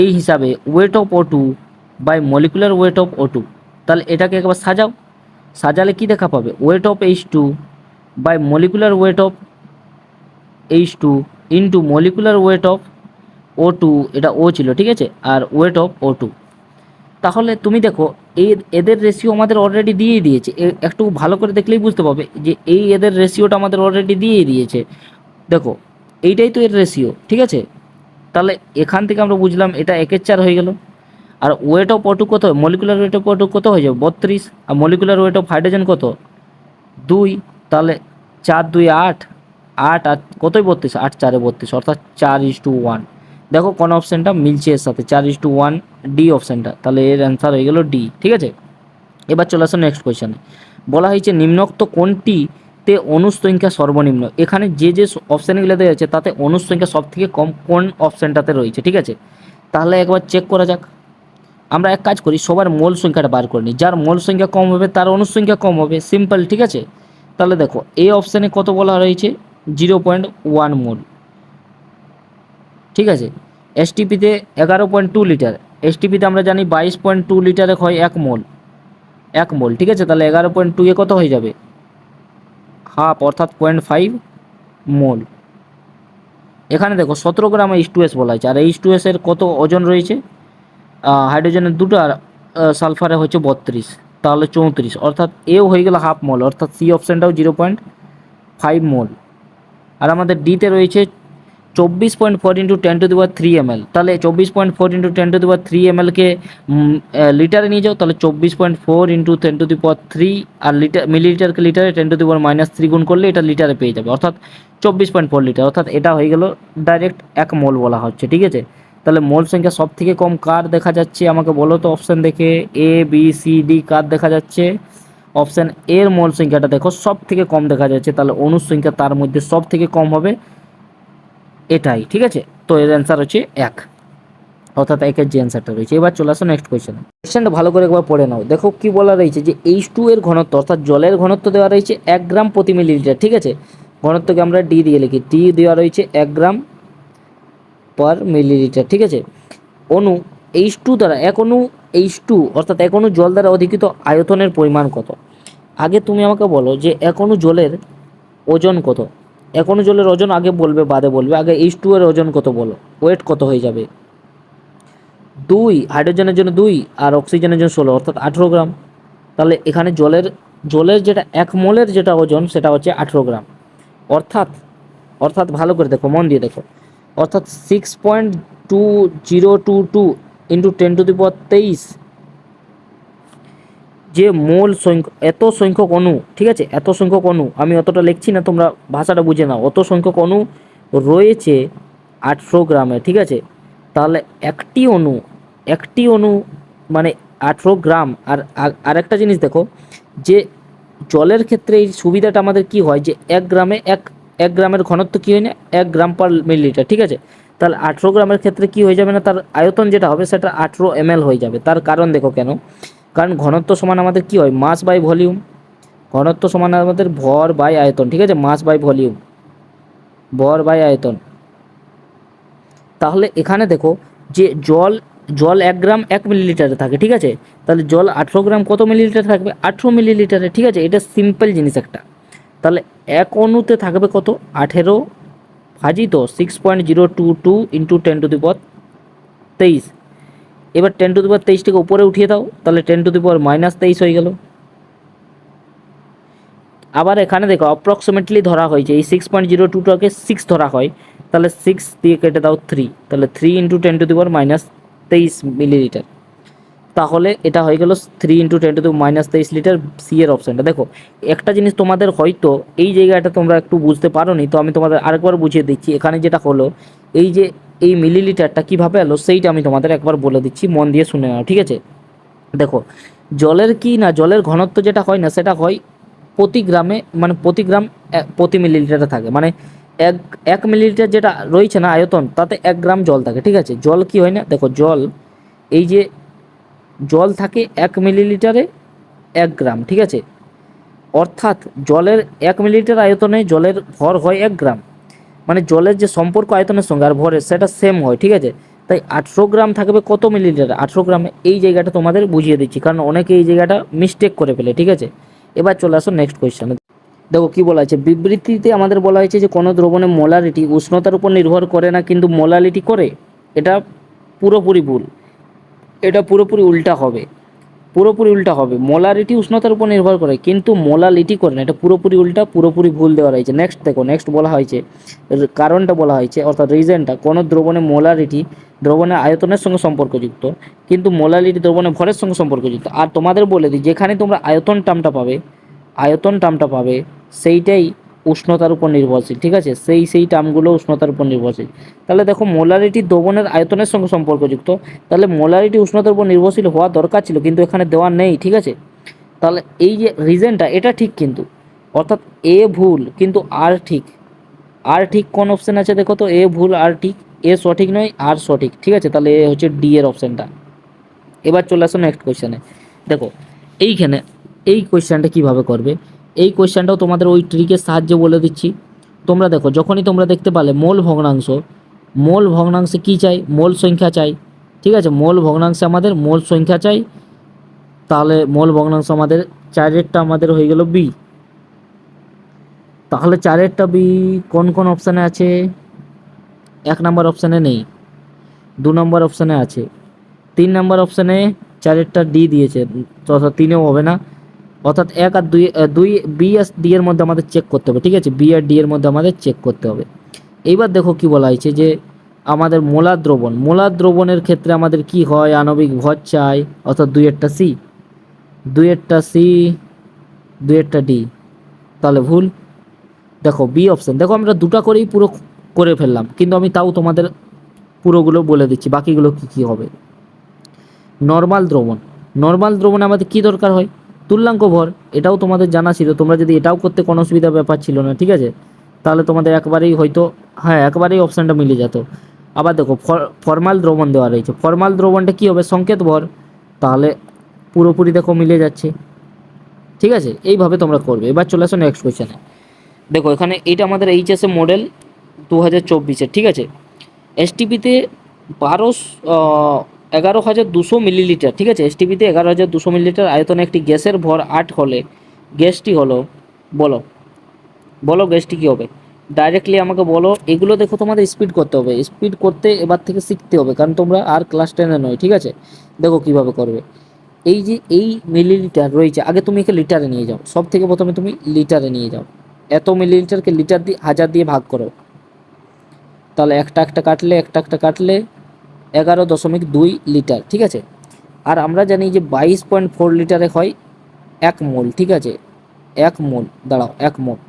এই হিসাবে weight of O2 by molecular weight of O2। তাহলে এটাকে একবার সাজাও, সাজালে কি দেখা পাবে, weight of H2 by molecular weight of H2 into molecular weight of O2, এটা ও ছিল, ঠিক আছে, আর ওয়েট অফ O2। তাহলে তুমি দেখো এদের রেশিও আমাদের অলরেডি দিয়েই দিয়েছে, একটু ভালো করে দেখলেই বুঝতে পারবে যে এদের রেশিওটা আমাদের অলরেডি দিয়েই দিয়েছে। দেখো এইটাই তো এর রেশিও, ঠিক আছে। তাহলে এখান থেকে আমরা বুঝলাম এটা 1/4 হয়ে গেল। আর ওয়েট অফ O2 কত, মলিকুলার ওয়েট অফ O2 কত হয়ে যাবে, 32, আর মলিকুলার ওয়েট অফ হাইড্রোজেন কত, 2। তাহলে 4 2 8, 8 আর কতই 32, 8 4 32, অর্থাৎ 4:1। দেখো কোন অপশানটা মিলছে এর সাথে, 4:1, ডি অপশানটা, তাহলে এর অ্যান্সার হয়ে গেল ডি, ঠিক আছে। এবার চলে আসো নেক্সট কোয়েশ্চেনে। বলা হয়েছে নিম্নোক্ত কোনটিতে অনুর সংখ্যা সর্বনিম্ন। এখানে যে যে অপশানগুলো দেওয়া আছে তাতে অনুর সংখ্যা সব থেকে কম কোন অপশানটাতে রয়েছে, ঠিক আছে। তাহলে একবার চেক করা যাক। আমরা এক কাজ করি, সবার মোল সংখ্যাটা বার করে নিই, যার মোল সংখ্যা কম হবে তার অনুর সংখ্যা কম হবে, সিম্পল, ঠিক আছে। তাহলে দেখো এই অপশানে কত বলা রয়েছে, 0.1 মোল, ঠিক আছে। এসটিপিতে 11.2 লিটার, এসটিপিতে আমরা জানি 22.2 লিটারে হয় 1 মোল, ঠিক আছে। তাহলে 11.2 এ কত হয়ে যাবে, হাফ, অর্থাৎ 0.5 মোল। এখানে দেখো 17 গ্রাম H2S বলা হয়েছে, আর H2S এর কত ওজন রয়েছে, হাইড্রোজেনের 2টো আর সালফারে হচ্ছে 32, তাহলে 34, অর্থাৎ এও হয়ে গেল হাফ মোল, অর্থাৎ সি অপশানটাও 0.5 মোল। আর আমাদের ডিতে রয়েছে 24.4 × 10³ ml। তাহলে 24.4 × 10³ ml-কে লিটারে নিয়ে যাও, তাহলে 24.4 × 10³ আর মিলিলিটারকে লিটারে 10⁻³ গুণ করলে এটা লিটারে পেয়ে যাবে, অর্থাৎ 24.4 লিটার, অর্থাৎ এটা হয়ে গেল ডাইরেক্ট 1 মোল বলা হচ্ছে, ঠিক আছে। তাহলে মোল সংখ্যা সব থেকে কম কার দেখা যাচ্ছে, আমাকে বলো তো অপশান দেখে, এ বি সি ডি কার দেখা যাচ্ছে। অপশান এর মোল সংখ্যাটা দেখো সব থেকে কম দেখা যাচ্ছে, তাহলে অনুর সংখ্যা তার মধ্যে সব থেকে কম হবে, এটাই, ঠিক আছে। তো এর অ্যান্সার হচ্ছে 1, অর্থাৎ 1-এর যে অ্যান্সারটা রয়েছে। এবার চলে আসো নেক্সট কোয়েশ্চেনে। কোয়েশ্চেনটা ভালো করে একবার পড়ে নাও, দেখো কি বলা রয়েছে, যে H2 এর ঘনত্ব, অর্থাৎ জলের ঘনত্ব দেওয়া রয়েছে 1 গ্রাম প্রতি মিলিলিটার, ঠিক আছে। ঘনত্বকে আমরা ডি দিয়ে লিখি, ডি দেওয়া রয়েছে 1 গ্রাম পার মিলিলিটার, ঠিক আছে। অণু H2 দ্বারা, এক অণু H2 অর্থাৎ এক অণু জল দ্বারা অধিকৃত আয়তনের পরিমাণ কত। আগে তুমি আমাকে বলো যে এক অণু জলের ওজন কত, এক অণু জলের ওজন আগে বলবে বাদে বলবে, আগে H2 এর ওজন কত বলো, ওয়েট কত হয়ে যাবে, 2, হাইড্রোজেনের জন্য 2 আর অক্সিজেনের জন্য 16, অর্থাৎ 18 গ্রাম। তাহলে এখানে জলের যেটা 1 মোলের যেটা ওজন সেটা হচ্ছে 18 গ্রাম, অর্থাৎ অর্থাৎ ভালো করে দেখো, মন দিয়ে দেখো, অর্থাৎ 6.2022 × 10⁻23 যে মোল সংখ্যক, এত সংখ্যক অণু, ঠিক আছে, এত সংখ্যক অণু, আমি অতটা লিখছি না, তোমরা ভাষাটা বুঝে নাও, অত সংখ্যক অণু রয়েছে 18 গ্রামে, ঠিক আছে। তাহলে একটি অণু মানে 18 গ্রাম। আর আরেকটা জিনিস দেখো, যে জলের ক্ষেত্রে এই সুবিধাটা আমাদের কি হয়, যে 1 গ্রামে এক গ্রামের ঘনত্ব কী হয় না, 1 গ্রাম পার মিলিলিটার, ঠিক আছে। তাহলে 18 গ্রামের ক্ষেত্রে কি হয়ে যাবে না, তার আয়তন যেটা হবে সেটা 18 ml হয়ে যাবে। তার কারণ দেখো কেন, কারণ ঘনত্ব সমান আমাদের কি হয়, মাস বাই ভলিউম, ঘনত্ব সমান আমাদের ভর বাই আয়তন, ঠিক আছে, মাস বাই ভলিউম, ভর বাই আয়তন। তাহলে এখানে দেখো যে জল 1 গ্রাম 1 মিলিলিটারে থাকে, ঠিক আছে। তাহলে জল 18 গ্রাম কত মিলিলিটার থাকবে, 18 মিলিলিটারে, ঠিক আছে। এটা সিম্পল জিনিস একটা। তাহলে এক অণুতে থাকবে কত, 18 ভাজিত 6.022 × 10⁻23, এবার 10⁻23টিকে উপরে উঠিয়ে দাও, তাহলে 10⁻−23 হয়ে গেল। আবার এখানে দেখো অ্যাপ্রক্সিমেটলি ধরা হয়েছে, এই 6.02টাকে 6 ধরা হয়, তাহলে 6 দিয়ে কেটে দাও 3, তাহলে 3 × 10⁻23 মিলিলিটার। তাহলে এটা হয়ে গেল 3 × 10⁻23 লিটার, সি এর অপশানটা। দেখো একটা জিনিস তোমাদের হয়তো এই জায়গাটা তোমরা একটু বুঝতে পারোনি, তো আমি তোমাদের আরেকবার বুঝিয়ে দিচ্ছি। এখানে যেটা হলো, এই যে এই মিলিলিটারটা কীভাবে এলো সেইটা আমি তোমাদের একবার বলে দিচ্ছি, মন দিয়ে শুনে নাও, ঠিক আছে। দেখো জলের কি না, জলের ঘনত্ব যেটা হয় না, সেটা হয় প্রতি গ্রামে, মানে প্রতি গ্রাম প্রতি মিলিলিটারে থাকে, মানে এক এক মিলিলিটার যেটা রয়েছে না আয়তন, তাতে 1 গ্রাম জল থাকে, ঠিক আছে। জল কি হয় না, দেখো জল, এই যে জল থাকে 1 মিলিলিটারে 1 গ্রাম, ঠিক আছে। অর্থাৎ জলের 1 মিলিলিটার আয়তনে জলের ভর হয় 1 গ্রাম, মানে জলের যে সম্পর্ক আয়তনের সঙ্গে আর ভরের সেটা সেম হয়, ঠিক আছে। তাই 800 গ্রাম থাকবে কত মিলিলিটার, 800 গ্রামে। এই জায়গাটা তোমাদের বুঝিয়ে দিচ্ছি, কারণ অনেকে এই জায়গাটা মিস্টেক করে ফেলে, ঠিক আছে। এবার চলে আসো নেক্সট কোয়েশ্চেনে। দেখো কি বলা আছে, বিবৃতিতে আমাদের বলা হয়েছে যে কোনো দ্রবণের মোলারিটি উষ্ণতার উপর নির্ভর করে না কিন্তু মোলারিটি করে। এটা পুরোপুরি ভুল, এটা পুরোপুরি উল্টা হবে, পুরোপুরি উল্টা হবে। মোলারিটি উষ্ণতার উপর নির্ভর করে কিন্তু মোলালিটি করে না, এটা পুরোপুরি উল্টা, পুরোপুরি ভুল দেওয়া রয়েছে। নেক্সট দেখো, নেক্সট বলা হয়েছে কারণটা বলা হয়েছে, অর্থাৎ রিজনটা, কোনো দ্রবণের মোলারিটি দ্রবণের আয়তনের সঙ্গে সম্পর্কযুক্ত কিন্তু মোলালিটি দ্রবণের ভরের সঙ্গে সম্পর্কযুক্ত। আর তোমাদের বলে দিই, যেখানে তোমরা আয়তন টার্মটা পাবে, আয়তন টার্মটা পাবে সেইটাই উষ্ণতার উপর নির্ভরশীল, ঠিক আছে। সেই টার্মগুলো উষ্ণতার উপর নির্ভরশীল। তাহলে দেখো মোলারিটি দ্রবণের আয়তনের সঙ্গে সম্পর্কযুক্ত, তাহলে মোলারিটি উষ্ণতার উপর নির্ভরশীল হওয়া দরকার ছিল, কিন্তু এখানে দেওয়া নেই, ঠিক আছে। তাহলে এই যে রিজনটা, এটা ঠিক কিন্তু, অর্থাৎ এ ভুল কিন্তু আর ঠিক। আর ঠিক কোন অপশান আছে দেখো তো, এ ভুল আর ঠিক, এ সঠিক নয় আর সঠিক, ঠিক আছে। তাহলে এ হচ্ছে ডি এর অপশানটা। এবার চলে আসো নেক্সট কোয়েশ্চেনে। দেখো এইখানে এই কোয়েশ্চেনটা কীভাবে করবে, এই কোয়েশ্চেনটাও তোমাদের ওই ট্রিকের সাহায্যে বলে দিচ্ছি। তোমরা দেখো, যখনই তোমরা দেখতে পালে মোল ভগ্নাংশ, মোল ভগ্নাংশে কী চাই, মোল সংখ্যা চাই, ঠিক আছে। মোল ভগ্নাংশে আমাদের মোল সংখ্যা চাই, তাহলে মোল ভগ্নাংশ আমাদের 4-এরটা আমাদের হয়ে গেল বি। তাহলে 4-এরটা বি কোন কোন অপশানে আছে, 1 নম্বর অপশানে নেই, 2 নম্বর অপশানে আছে, 3 নম্বর অপশানে 4-এরটা ডি দিয়েছে, অর্থাৎ 3-এও হবে না। অর্থাৎ 1 আর 2 বি আর ডি এর মধ্যে আমাদের চেক করতে হবে, ঠিক আছে। বি আর ডি এর মধ্যে আমাদের চেক করতে হবে। এইবার দেখো কি বলা হয়েছে, যে আমাদের মোলার দ্রবণ, মোলার দ্রবণের ক্ষেত্রে আমাদের কি হয়, আণবিক ভর চাই, অর্থাৎ 2-এরটা সি, 2-এরটা সি, 2-এরটা ডি, তাহলে ভুল। দেখো বি অপশান, দেখো আমরা দুটো করেই পুরো করে ফেললাম, কিন্তু আমি তাও তোমাদের পুরোগুলো বলে দিচ্ছি বাকিগুলো কি কি হবে। নর্মাল দ্রবণ, নর্মাল দ্রবণে আমাদের কি দরকার হয়, তুল্যাঙ্ক ভর, এটাও তোমাদের জানা ছিল, তোমরা যদি এটাও করতে কোনো অসুবিধার ব্যাপার ছিল না, ঠিক আছে। তাহলে তোমাদের একবারেই হয়তো, হ্যাঁ একবারেই অপশানটা মিলে যেত। আবার দেখো ফর্মাল দ্রবণ দেওয়া রয়েছে, ফর্মাল দ্রবণটা কী হবে, সংকেত ভর, তাহলে পুরোপুরি দেখো মিলে যাচ্ছে, ঠিক আছে। এইভাবে তোমরা করবে। এবার চলে আসো নেক্সট কোয়েশ্চেনে। দেখো এখানে এইটা আমাদের এইচএসএ মডেল 2024-এর, ঠিক আছে। এসটিপিতে 11,200 মিলিলিটার, ঠিক আছে। এসটিপিতে 11,200 মিলিলিটার আয়তনে একটি গ্যাসের ভর 8 হলে গ্যাসটি হলো, বলো বলো গ্যাসটি কী হবে, ডাইরেক্টলি আমাকে বলো। এগুলো দেখো তোমাদের স্পিড করতে হবে, স্পিড করতে এবার থেকে শিখতে হবে, কারণ তোমরা আর ক্লাস 10-এ নয়, ঠিক আছে। দেখো কীভাবে করবে, এই যে এই মিলিলিটার রয়েছে, আগে তুমি একে লিটারে নিয়ে যাও, সব থেকে প্রথমে তুমি লিটারে নিয়ে যাও, এত মিলিলিটারকে লিটার দিয়ে 1000 দিয়ে ভাগ করো, তাহলে একটা একটা কাটলে, একটা একটা কাটলে 11.2 লিটার, ঠিক আছে। আর আমরা জানি যে 22.4 লিটারে হয় 1 মোল, ঠিক আছে। 1 মোল, দাঁড়াও 1 মোল,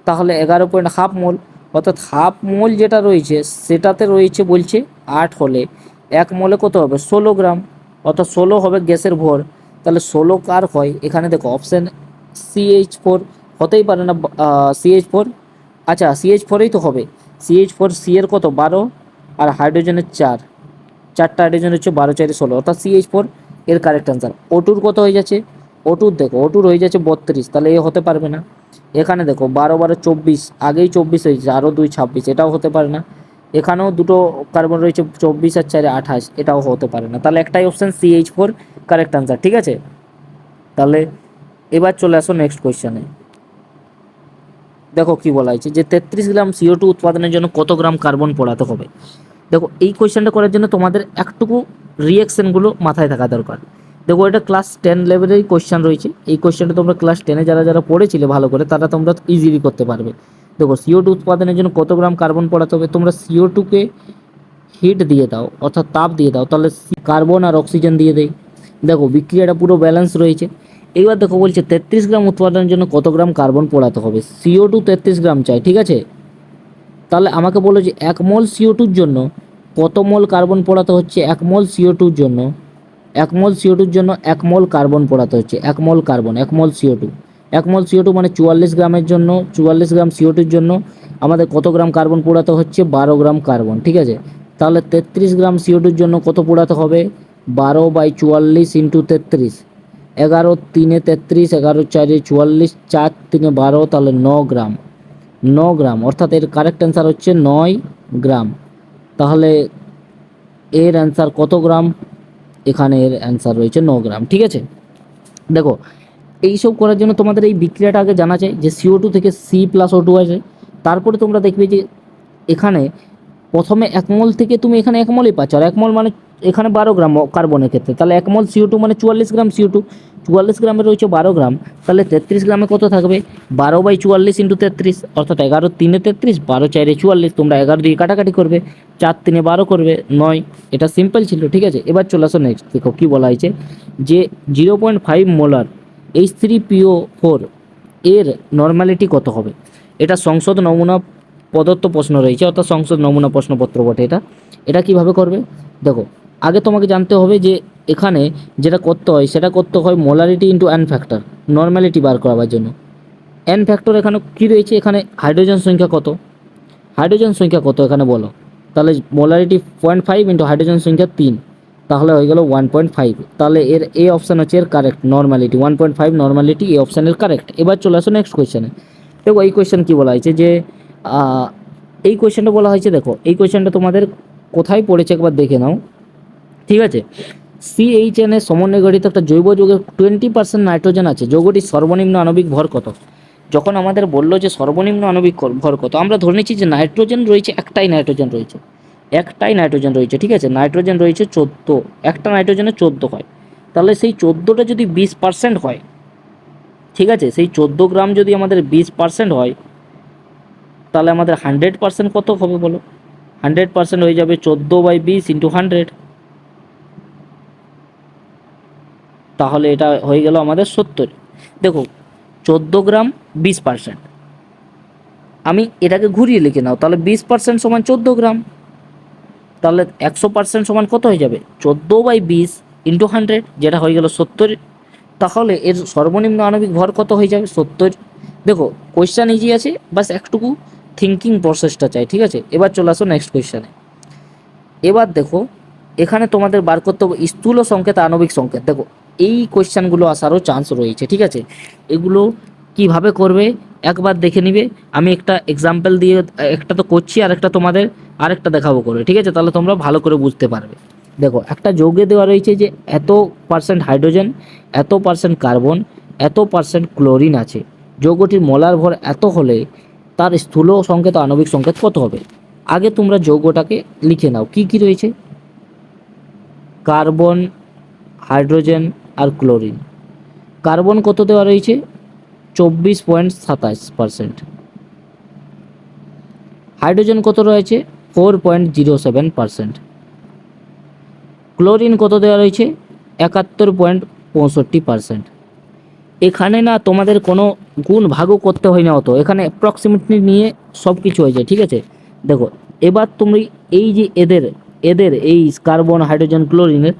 তাহলে 11.5 মোল, অর্থাৎ হাফ মোল যেটা রয়েছে সেটাতে রয়েছে বলছে 8 হলে 1 মোলে কত হবে, 16 গ্রাম, অর্থাৎ 16 হবে গ্যাসের ভর। তাহলে 16 কার হয়, এখানে দেখো অপশান CH4 হতেই পারে না, CH4, আচ্ছা CH4ই তো হবে, CH4, সি এর কত 12 আর হাইড্রোজেনের 4, 4টা হাইড্রোজেন হচ্ছে 12 4 16, অর্থাৎ CH4 এর কারেক্ট অ্যান্সার। ওটুর কত হয়ে যাচ্ছে, ওটুর দেখো, ওটুর হয়ে যাচ্ছে 32, তাহলে এ হতে পারবে না। এখানে দেখো 12 12 24, আগেই 24 হয়েছে, আরও 2 26, এটাও হতে পারে না। এখানেও দুটো কার্বন রয়েছে 24 আর 4 28, এটাও হতে পারে না। তাহলে একটাই অপশান CH4 কারেক্ট অ্যান্সার, ঠিক আছে। তাহলে এবার চলে আসো নেক্সট কোয়েশ্চেনে। দেখো কি বলা হয়েছে, যে 33 গ্রাম CO2 উৎপাদনের জন্য কত গ্রাম কার্বন পোড়াতে হবে। দেখো এই কোয়েশ্চেনটা করার জন্য তোমাদের একটুকু রিয়াকশানগুলো মাথায় থাকা দরকার। দেখো এটা ক্লাস 10 লেভেলেরই কোয়েশ্চেন রয়েছে। এই কোয়েশ্চেনটা তোমরা ক্লাস 10-এ যারা পড়েছিলে ভালো করে তারা তোমরা ইজিলি করতে পারবে। দেখো CO2 উৎপাদনের জন্য কত গ্রাম কার্বন পড়াতে হবে? তোমরা CO2-কে হিট দিয়ে দাও, অর্থাৎ তাপ দিয়ে দাও, তাহলে কার্বন আর অক্সিজেন দিয়ে দেয়। দেখো বিক্রিয়াটা পুরো ব্যালেন্স রয়েছে। এইবার দেখো বলছে 33 গ্রাম উৎপাদনের জন্য কত গ্রাম কার্বন পোড়াতে হবে? CO2 33 গ্রাম চাই, ঠিক আছে। তাহলে আমাকে বলো যে 1 মোল CO2-র জন্য কত মোল কার্বন পোড়াতে হচ্ছে? 1 মোল CO2-র জন্য 1 মোল CO2-র জন্য 1 মোল কার্বন পোড়াতে হচ্ছে। 1 মোল কার্বন, 1 মোল CO2, 1 মোল CO2 মানে 44 গ্রামের জন্য, 44 গ্রাম CO2-র জন্য আমাদের কত গ্রাম কার্বন পোড়াতে হচ্ছে? 12 গ্রাম কার্বন, ঠিক আছে। তাহলে 33 গ্রাম CO2-র জন্য কত পোড়াতে হবে? 12/44 ইন্টু 33, 11 3-এ 33, 11 4-এ 44, 4 3-এ 12, তাহলে 9 গ্রাম, 9 গ্রাম, অর্থাৎ এর কারেক্ট অ্যান্সার হচ্ছে 9 গ্রাম। তাহলে এর অ্যান্সার কত গ্রাম? এখানে এর অ্যান্সার রয়েছে 9 গ্রাম, ঠিক আছে। দেখো এইসব করার জন্য তোমাদের এই বিক্রিয়াটা আগে জানা চাই যে CO2 থেকে C+O2 আছে। তারপরে তোমরা দেখবে যে এখানে প্রথমে 1 মোল থেকে তুমি এখানে 1 মোলই পাচ্ছ, আর 1 মোল মানে এখানে 12 গ্রাম কার্বনের ক্ষেত্রে, তাহলে 1 মোল CO2 মানে 44 গ্রাম CO2, 44 গ্রামে রয়েছে 12 গ্রাম, তাহলে 33 গ্রামে কত থাকবে? 12/44 ইন্টু 33, অর্থাৎ 11 3-এ 33, 12 4-এ 44, তোমরা 11 দিয়ে কাটাকাটি করবে, 4 3-এ 12 করবে, 9। এটা সিম্পল ছিল, ঠিক আছে। এবার চলে আসো নেক্সট। দেখো কী বলা হয়েছে যে 0.5 মোলার H3PO4 এর নর্মালিটি কত হবে? এটা সংসদ নমুনা প্রদত্ত প্রশ্ন রয়েছে, অর্থাৎ সংসদ নমুনা প্রশ্নপত্র বটে এটা। এটা কীভাবে করবে? দেখো আগে তোমাকে জানতে হবে যে এখানে যেটা করতে হয় সেটা করতে হয় molarity into N factor, normality বার করার জন্য। N ফ্যাক্টর এখানে কী রয়েছে? এখানে হাইড্রোজেন সংখ্যা কত? হাইড্রোজেন সংখ্যা কত এখানে বলো? তাহলে মোলারিটি 0.5 ইন্টু হাইড্রোজেন সংখ্যা 3, তাহলে হয়ে গেল 1.5। তাহলে এর এ অপশান হচ্ছে এর কারেক্ট, নর্মালিটি 1.5 নর্মালিটি এই অপশানের কারেক্ট। এবার চলে আসো নেক্সট কোয়েশ্চেনে। দেখো এই কোয়েশ্চেন কী বলা হয়েছে যে এই কোয়েশ্চেনটা বলা হয়েছে, দেখো এই কোয়েশ্চেনটা তোমাদের কোথায় পড়েছে একবার দেখে নাও, ঠিক আছে। CHN এর সমন্বয়ে গঠিত একটা জৈব যৌগের 20% নাইট্রোজেন আছে, যৌগটির সর্বনিম্ন আণবিক ভর কত? যখন আমাদের বললো যে সর্বনিম্ন আণবিক ভর কত, আমরা ধরে নিচ্ছি যে নাইট্রোজেন রয়েছে, একটাই নাইট্রোজেন রয়েছে, ঠিক আছে। নাইট্রোজেন রয়েছে 14, একটা নাইট্রোজেনে 14 হয়, তাহলে সেই 14টা যদি 20% হয়, ঠিক আছে, সেই 14 গ্রাম যদি আমাদের 20% হয়, তাহলে আমাদের 100% কত হবে বলো? 100% হয়ে যাবে 14/20 ইন্টু 100, তাহলে এটা হয়ে গেল আমাদের 70। দেখো 14 গ্রাম 20%, আমি এটাকে ঘুরিয়ে লিখে নাও, তাহলে 20% সমান 14 গ্রাম, তাহলে 100% সমান কত হয়ে যাবে? 14/20 ইন্টু 100, যেটা হয়ে গেল 70। তাহলে এর সর্বনিম্ন আণবিক ভর কত হয়ে যাবে? 70। দেখো কোয়েশ্চেন ইজি আছে, বাস একটুকু থিঙ্কিং প্রসেসটা চাই, ঠিক আছে। এবার চলে আসো নেক্সট কোয়েশ্চেনে। এবার দেখো এখানে তোমাদের বার করতে হবে স্থূল সংকেত আণবিক সংকেত। দেখো এই কোয়েশ্চেনগুলো আসারও চান্স রয়েছে, ঠিক আছে। এগুলো কিভাবে করবে একবার দেখে নিবে। আমি একটা এক্সাম্পল দিয়ে একটা তো করছি, আর একটা তোমাদের আরেকটা দেখাবো করে, ঠিক আছে, তাহলে তোমরা ভালো করে বুঝতে পারবে। দেখো একটা যৌগে দেওয়া রয়েছে যে এত পার্সেন্ট হাইড্রোজেন, এত পার্সেন্ট কার্বন, এত পার্সেন্ট ক্লোরিন আছে, যৌগটির মোলার ভর এত হলে তার স্থূল সংকেত আণবিক সংকেত কত হবে? আগে তোমরা যৌগটাকে লিখে নাও কি কি রয়েছে। কার্বন, হাইড্রোজেন আর ক্লোরিন। কার্বন কত দেওয়া রয়েছে? 24.27%। হাইড্রোজেন কত রয়েছে? 4.07%। ক্লোরিন কত দেওয়া রয়েছে? 71.65%। এখানে না তোমাদের কোনো গুণ ভাগও করতে হয় না অত, এখানে অ্যাপ্রক্সিমেটলি নিয়ে সব কিছু হয়ে যায়, ঠিক আছে। দেখো এবার তুমি এই যে এদের এদের এই কার্বন, হাইড্রোজেন, ক্লোরিনের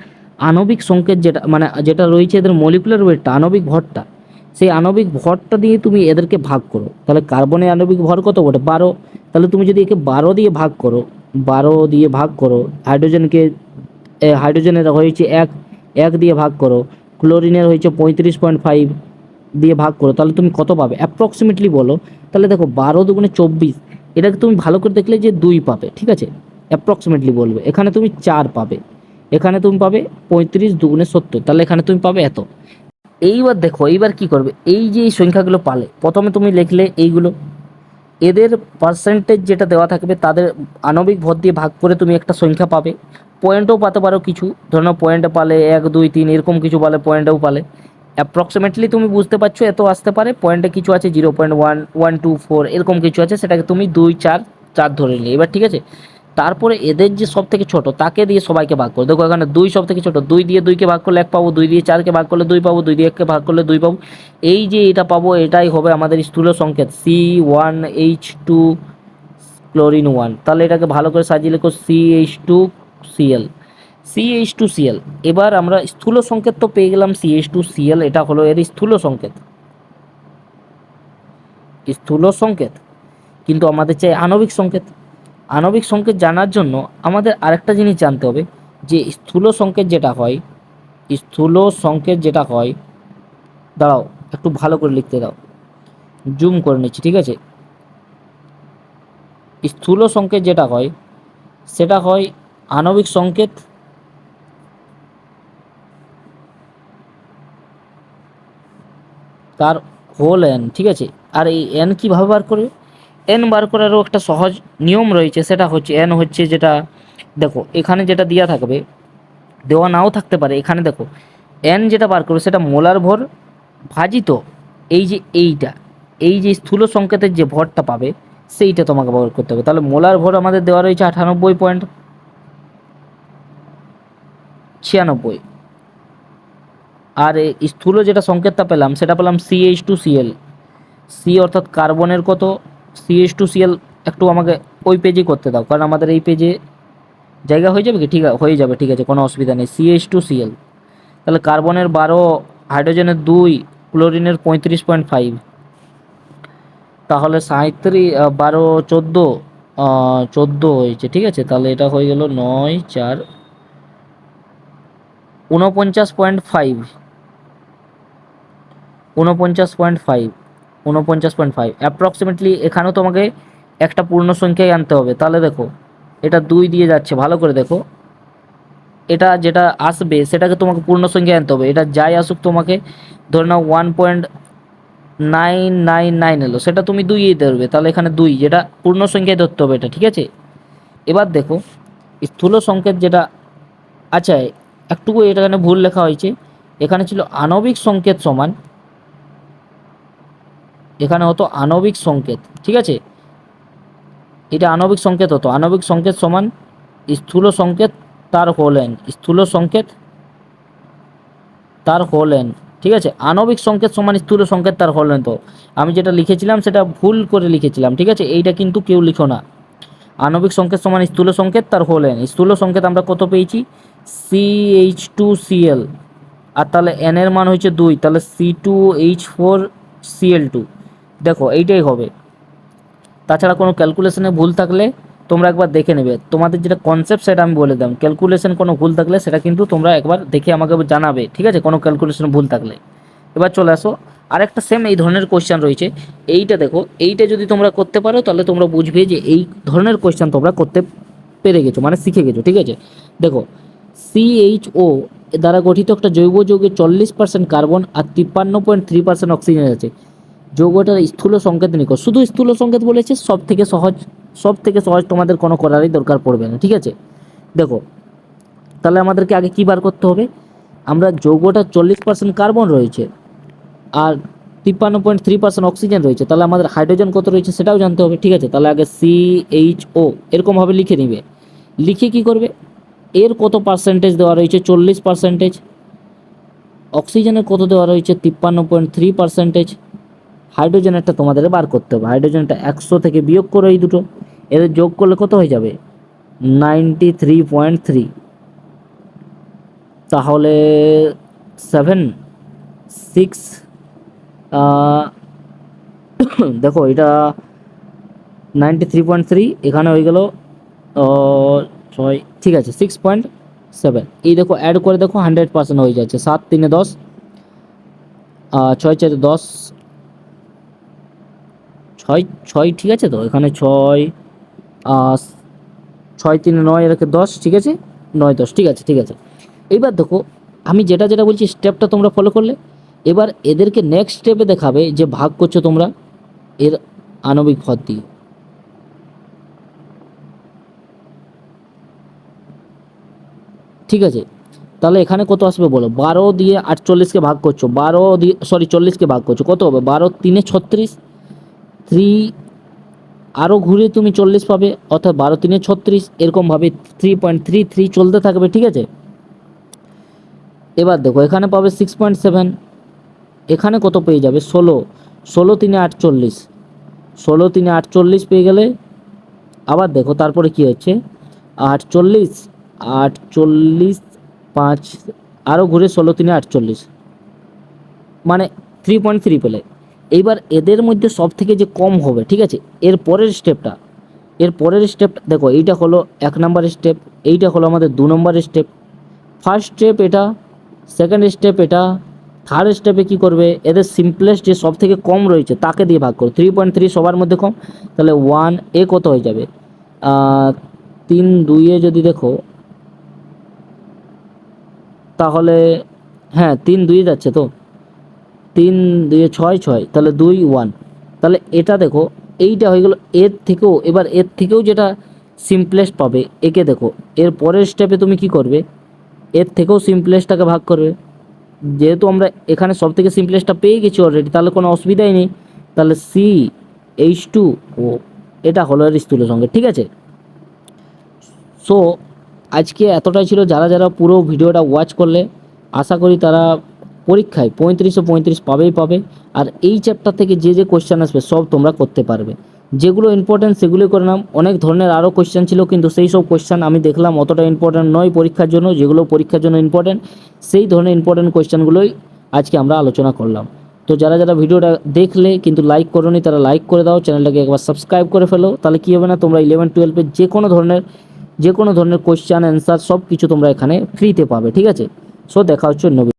আণবিক সংকেত যেটা মানে যেটা রয়েছে এদের মলিকুলার ওয়েটটা, আণবিক ভরটা, সেই আণবিক ভরটা দিয়ে তুমি এদেরকে ভাগ করো, তাহলে কার্বনের আণবিক ভর কত বটে? 12। তাহলে তুমি যদি একে 12 দিয়ে ভাগ করো, 12 দিয়ে ভাগ করো, হাইড্রোজেনের হয়েছে 1 দিয়ে ভাগ করো, ক্লোরিনের হয়েছে 35.5 দিয়ে ভাগ করো, তাহলে তুমি কত পাবে অ্যাপ্রক্সিমেটলি বলো। তাহলে দেখো 12 দুগুণে 24, এটাকে তুমি ভালো করে দেখলে যে 2 পাবে, ঠিক আছে, অ্যাপ্রক্সিমেটলি বলবে। এখানে তুমি 4 পাবে, এখানে তুমি পাবে 35 দুগুণে 70, তাহলে এখানে তুমি পাবে এত। এইবার দেখো এইবার কি করবে, এই যে এই সংখ্যাগুলো পালে প্রথমে তুমি লিখলে এইগুলো, এদের পার্সেন্টেজ যেটা দেওয়া থাকবে তাদের আণবিক ভর দিয়ে ভাগ করে তুমি একটা সংখ্যা পাবে। পয়েন্টও পেতে পারো কিছু, ধরো পয়েন্টে পালে 1 2 3 এরকম কিছু পালে, পয়েন্টেও পালে। অ্যাপ্রক্সিমেটলি তুমি বুঝতে পারছো এত আসতে পারে, পয়েন্টে কিছু আছে 0.1124 এরকম কিছু আছে, সেটাকে তুমি 2 4 4 ধরে নিলে। এবার ঠিক আছে, তারপরে এদের যে সব থেকে ছোট তাকে দিয়ে সবাইকে ভাগ করো। দেখো এখানে 2 সব থেকে ছোট, 2 দিয়ে 2কে ভাগ করলে 1 পাবো, 2 দিয়ে 4কে ভাগ করলে 2 পাবো, 2 দিয়ে 1কে ভাগ করলে 2 পাবো। এই যে এটা পাবো, এটাই হবে আমাদের স্থূল সংকেত C1H2 ক্লোরিন 1। তাহলে এটাকে ভালো করে সাজিয়ে লেখো CH2Cl, CH2Cl। এবার আমরা স্থূল সংকেত তো পেয়ে গেলাম CH2Cl, এটা হলো এর স্থূল সংকেত, স্থূল সংকেত। কিন্তু আমাদের চাই আণবিক সংকেত। আণবিক সংকেত জানার জন্য আমাদের আরেকটা জিনিস জানতে হবে, যে স্থূল সংকেত যেটা হয়, স্থূল সংকেত যেটা হয়, দাঁড়াও একটু ভালো করে লিখতে দাও, জুম করে নিচ্ছি, ঠিক আছে। স্থূল সংকেত যেটা হয় সেটা হয় আণবিক সংকেত তার হোল এন, ঠিক আছে। আর এই এন কীভাবে বার করবে? এন বার করারও একটা সহজ নিয়ম রয়েছে, সেটা হচ্ছে এন হচ্ছে যেটা, দেখো এখানে যেটা দেওয়া থাকবে, দেওয়া নাও থাকতে পারে, এখানে দেখো এন যেটা বার করবে সেটা মোলার ভর ভাজিত এই যে এইটা, এই যে স্থূল সংকেতের যে ভরটা পাবে সেইটা তোমাকে বার করতে হবে। তাহলে মোলার ভর আমাদের দেওয়া রয়েছে 98.96, আর এই স্থূল যেটা সংকেতটা পেলাম সেটা পেলাম CH2Cl। সি অর্থাৎ কার্বনের কত, CH2Cl একটু আমাকে ওই পেজে করতে দাও, কারণ আমাদের এই পেজে জায়গা হয়ে যাবে কি, ঠিক আছে হয়ে যাবে, ঠিক আছে কোনো অসুবিধা নেই। CH2Cl, তাহলে কার্বনের 12, হাইড্রোজেনের 2, ক্লোরিনের 35.5, তাহলে 37 12 14 14 হয়েছে, ঠিক আছে। তাহলে এটা হয়ে গেল 9 4 49.5, 49.5, 49.5 অ্যাপ্রক্সিমেটলি। এখানেও তোমাকে একটা পূর্ণ সংখ্যাই আনতে হবে। তাহলে দেখো এটা 2 দিয়ে যাচ্ছে, ভালো করে দেখো, এটা যেটা আসবে সেটাকে তোমাকে পূর্ণ সংখ্যায় আনতে হবে। এটা যাই আসুক তোমাকে, ধরে নাও 1.999 এলো, সেটা তুমি 2ই ধরবে, তাহলে এখানে 2 যেটা পূর্ণ সংখ্যায় ধরতে হবে এটা, ঠিক আছে। এবার দেখো স্থূল সংকেত যেটা, আচ্ছা একটুকু এটা এখানে ভুল লেখা হয়েছে, এখানে ছিল আণবিক সংকেত সমান, এখানে হতো আণবিক সংকেত, ঠিক আছে। এটা আণবিক সংকেত হতো, আণবিক সংকেত সমান স্থূল সংকেত তার হোল এন, স্থূল সংকেত তার হোল এন, ঠিক আছে। আণবিক সংকেত সমান স্থূল সংকেত তার হোল এন, তো আমি যেটা লিখেছিলাম সেটা ভুল করে লিখেছিলাম, ঠিক আছে, এইটা কিন্তু কেউ লিখো না। আণবিক সংকেত সমান স্থূল সংকেত তার হোল এন, স্থূল সংকেত আমরা কত পেয়েছি CH2Cl, আর তাহলে এন এর মান হচ্ছে 2, তাহলে C2H4Cl2, দেখো এইটাই হবে। তাছাড়া কোনো ক্যালকুলেশনে ভুল থাকলে তোমরা একবার দেখে নেবে, তোমাদের যেটা কনসেপ্ট সেটা আমি বলে দিলাম, ক্যালকুলেশন কোনো ভুল থাকলে সেটা কিন্তু তোমরা একবার দেখে আমাকে জানাবে, ঠিক আছে, কোনো ক্যালকুলেশন ভুল থাকলে। এবার চলে আসো, আরেকটা সেম এই ধরনের কোয়েশ্চেন রয়েছে, এইটা দেখো, এইটা যদি তোমরা করতে পারো তাহলে তোমরা বুঝবে যে এই ধরনের কোয়েশ্চেন তোমরা করতে পেরে গেছো, মানে শিখে গেছো, ঠিক আছে। দেখো CHO দ্বারা গঠিত একটা জৈব যৌগে 40% কার্বন আর 53.3% অক্সিজেন আছে, যৌগটার স্থূল সংকেত নিকট, শুধু স্থূল সংকেত বলেছে, সব থেকে সহজ, সব থেকে সহজ, তোমাদের কোনো করারই দরকার পড়বে না, ঠিক আছে। দেখো তাহলে আমাদেরকে আগে কী বার করতে হবে, আমরা যৌগটা 40% কার্বন রয়েছে আর 53.3% অক্সিজেন রয়েছে, তাহলে আমাদের হাইড্রোজেন কত রয়েছে সেটাও জানতে হবে, ঠিক আছে। তাহলে আগে CHO এরকমভাবে লিখে নিবে, লিখে কি করবে, এর কত পার্সেন্টেজ দেওয়া রয়েছে 40%, অক্সিজেনের কত দেওয়া রয়েছে 53.3%, হাইড্রোজেনেরটা তোমাদের বার করতে হবে, হাইড্রোজেনটা 100 থেকে বিয়োগ করো এই দুটো, এদের যোগ করলে কত হয়ে যাবে 93.3, তাহলে 7 6 দেখো এটা 93.3, এখানে হয়ে গেল 6, ঠিক আছে 6.7, এই দেখো অ্যাড করে দেখো 100% হয়ে যাচ্ছে, 7 3 10, 6 4 10, 6 ঠিক আছে, তো এখানে 6 6 3 9, এরকে 10, ঠিক আছে 9 10, ঠিক আছে, ঠিক আছে। এইবার দেখো আমি যেটা যেটা বলছি স্টেপটা তোমরা ফলো করলে, এবার এদেরকে নেক্সট স্টেপে দেখাবে যে ভাগ করছো তোমরা, এর আণবিক ভর দিয়ে। ঠিক আছে, তাহলে এখানে কত আসবে বলো, 12 দিয়ে 48কে ভাগ করছো, 12 দিয়ে 40কে ভাগ করছো, কত হবে, 12 3 36, 3 আরও ঘুরে তুমি 40 পাবে, অর্থাৎ 12 3 36, এরকমভাবে 3.33 চলতে থাকবে। ঠিক আছে, এবার দেখো এখানে পাবে 6.7, এখানে কত পেয়ে যাবে, 16, 16 3 48, 16 3 48 পেয়ে গেলে, আবার দেখো তারপরে কি হচ্ছে, 48, 48 5 আরও ঘুরে 16 3 48, মানে 3.3 পেলে। এইবার এদের মধ্যে সব থেকে যে কম হবে, ঠিক আছে, এর পরের স্টেপটা, দেখো এইটা হলো 1 নম্বরের স্টেপ, এইটা হলো আমাদের 2 নম্বরের স্টেপ। ফার্স্ট স্টেপ এটা, সেকেন্ড স্টেপ এটা, থার্ড স্টেপে কী করবে, এদের সিম্পলেস্ট যে সব থেকে কম রয়েছে তাকে দিয়ে ভাগ করো, 3.3 সবার মধ্যে কম, তাহলে 1 এ কত হয়ে যাবে, 3 2 যদি দেখো, তাহলে হ্যাঁ 3 2 যাচ্ছে তো, 3 2 6 6, তাহলে 2 1, তাহলে এটা দেখো এইটা হয়ে গেল এর থেকেও, এবার এর থেকেও যেটা সিম্পলেস্ট পাবে একে দেখো, এর পরের স্টেপে তুমি কি করবে, এর থেকেও সিম্পলেস্টটাকে ভাগ করবে, যেহেতু আমরা এখানে সব থেকে সিম্পলেস্টটা পেয়ে গেছি অলরেডি, তাহলে কোনো অসুবিধাই নেই, তাহলে CH2 ও, এটা হলো এর স্থূল সংকেত। ঠিক আছে, সো আজকে এতটাই ছিল, যারা যারা পুরো ভিডিওটা ওয়াচ করলে আশা করি তারা পরীক্ষায় 35 পাবেই পাবে, আর এই চ্যাপ্টার থেকে যে যে কোয়েশ্চেন আসবে সব তোমরা করতে পারবে, যেগুলো ইম্পর্টেন্ট সেগুলোই করে নাও। অনেক ধরনের আরও কোয়েশ্চেন ছিল, কিন্তু সেই সব কোয়েশ্চেন আমি দেখলাম অতটা ইম্পর্টেন্ট নয় পরীক্ষার জন্য, যেগুলো পরীক্ষার জন্য ইম্পর্টেন্ট সেই ধরনের ইম্পর্টেন্ট কোয়েশ্চেনগুলোই আজকে আমরা আলোচনা করলাম। তো যারা যারা ভিডিওটা দেখলে কিন্তু লাইক করোনি তারা লাইক করে দাও, চ্যানেলটাকে একবার সাবস্ক্রাইব করে ফেলো, তাহলে কী হবে না, তোমরা 11 12 যে কোনো ধরনের কোয়েশ্চেন অ্যান্সার সব কিছু তোমরা এখানে ফ্রিতে পাবে। ঠিক আছে, সো দেখা হচ্ছে নবীন।